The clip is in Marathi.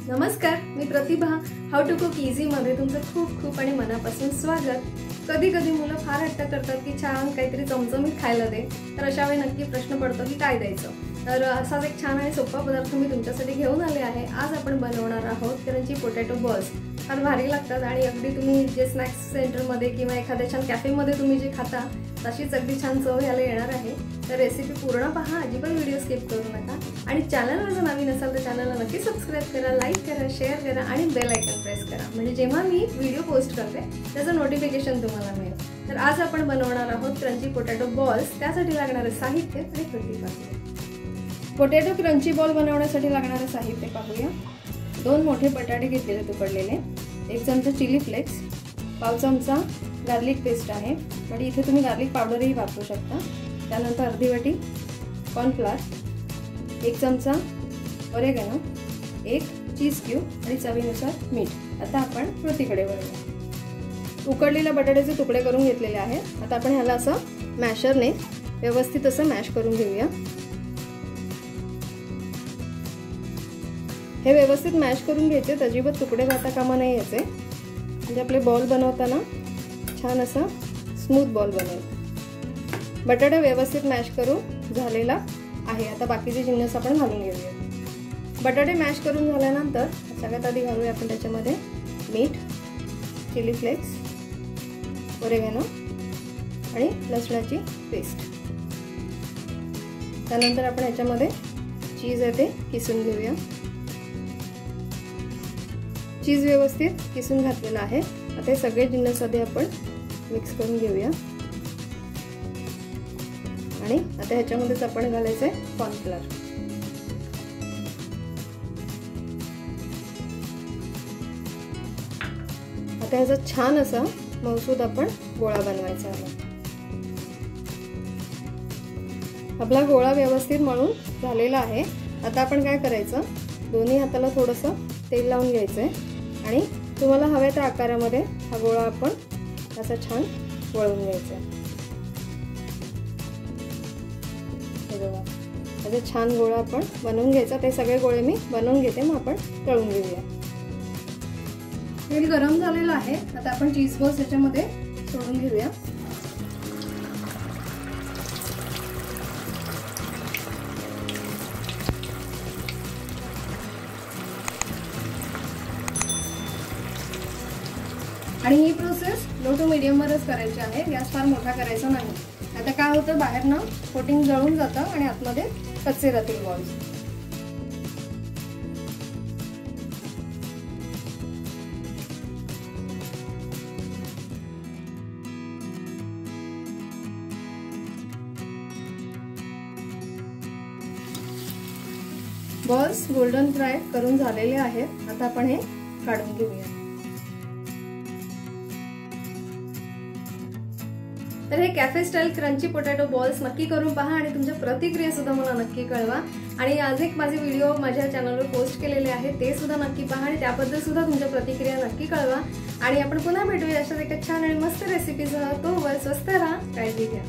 नमस्कार, मी प्रतिभा हाऊ टू कुक इझी मध्ये तुमचं खूप खूप आणि मनापासून स्वागत। कधी कधी मुलं फार हट्ट करतात की छान काहीतरी चमचमीत खायला दे, तर अशा वेळी नक्की प्रश्न पडतो की काय द्यायचं। तर असाच एक छान आणि सोपा पदार्थ मी तुमच्यासाठी घेऊन आले आहे। आज आपण बनवणार आहोत क्रंची पोटॅटो बॉल्स। फार भारी लागतात आणि अगदी तुम्ही जे स्नॅक्स सेंटरमध्ये किंवा एखाद्या छान कॅफेमध्ये तुम्ही जे खाता तशीच अगदी छान चव यायला येणार आहे। तर रेसिपी पूर्ण पहा, अजिबात व्हिडिओ स्किप करू नका आणि चॅनलवर जर नवीन असाल तर चॅनलला नक्की सबस्क्राइब करा, लाईक करा, शेअर करा आणि बेल आयकॉन प्रेस करा, म्हणजे जेव्हा मी व्हिडिओ पोस्ट करते त्याचं नोटिफिकेशन तुम्हाला मिळेल। तर आज आपण बनवणार आहोत क्रंची पोटॅटो बॉल्स। त्यासाठी लागणारे साहित्य आणि कृती पाहूया। पोटॅटो क्रंची बॉल बनवण्यासाठी लागणारे साहित्य पाहूया। 2 मोठे बटाटे घेतलेले तुकडलेले, 1 चमचा चिली फ्लेक्स, पाव चमचा गार्लिक पेस्ट आहे, म्हणजे इथे तुम्ही गार्लिक पावडरही वापरू शकता। त्यानंतर अर्धी वाटी कॉर्नफ्लोअर, 1 चमचा ऑरेगॅनो, 1 चीज क्यूब आणि चवीनुसार मीठ। आता आपण कृतीकडे वळूया। उकडलेल्या बटाट्याचे तुकडे करून घेतलेले आहेत। आता आपण ह्याला असं मॅशरने व्यवस्थित असं मॅश करून घेऊया। हे व्यवस्थित मॅश करून घ्यायचे, अजिबात तुकडे राहता कामा नाही यायचे, म्हणजे आपले बॉल बनवताना छान असा स्मूथ बॉल बनेल। बटाटा व्यवस्थित मॅश करून झालेला आहे। आता बाकीचे जिन्नस आपण घालून घेऊया। बटाटे मॅश करून झाल्यानंतर सगळ्यात आधी घालूया आपण त्याच्यामध्ये मीठ, चिली फ्लेक्स, ऑरेगॅनो आणि लसणाची पेस्ट। त्यानंतर आपण याच्यामध्ये चीज आहे ते किसून घेऊया। चीज व्यवस्थित किसून घातलेला आहे। आता हे सगळे जिन्नस आधी आपण मिक्स करून घेऊया आणि आता ह्याच्यामध्येच आपण घालायचं आहे कॉर्नफ्लोअर। आता ह्याचा छान असा मऊसूद आपण गोळा बनवायचा आहे। आपला गोळा व्यवस्थित मळून झालेला आहे। आता आपण काय करायचं, दोन्ही हाताला थोडंसं तेल लावून घ्यायचं आहे आणि तुम्हाला हव्या त्या आकारामध्ये हा गोळा आपण असा छान वळवून घ्यायचा आहे। हे बघा, असा छान गोळा आपण बनवून घ्यायचा। ते सगळे गोळे मी बनवून घेते, मग आपण तळून घेऊया। तेल गरम झालेलं आहे। आता आपण चीज बॉल्स याच्यामध्ये सोडून घेऊया। आणि ही प्रोसेस लो टू मीडियम वरच करायची आहे, गॅस फार मोठा करायचा नाही। आता काय होतं, बाहेरनं कोटिंग जळून जातं आणि आतमध्ये कच्चे राहतील बॉल्स। बॉल्स गोल्डन फ्राय करून झालेले आहेत। आता आपण हे काढून घेऊया। तर हे cafe style crunchy potato balls नक्की करून पहा आणि तुमच्या प्रतिक्रिया सुद्धा मला नक्की कळवा। आणि आज एक माझे व्हिडिओ माझ्या चॅनलवर पोस्ट केलेले आहेत, ते सुद्धा नक्की पहा आणि त्याबद्दल सुद्धा तुमच्या प्रतिक्रिया नक्की कळवा। आणि आपण पुन्हा भेटूया अशाच एका छान आणि मस्त रेसिपीसह। तोवर स्वस्त राहा, काळजी घ्या।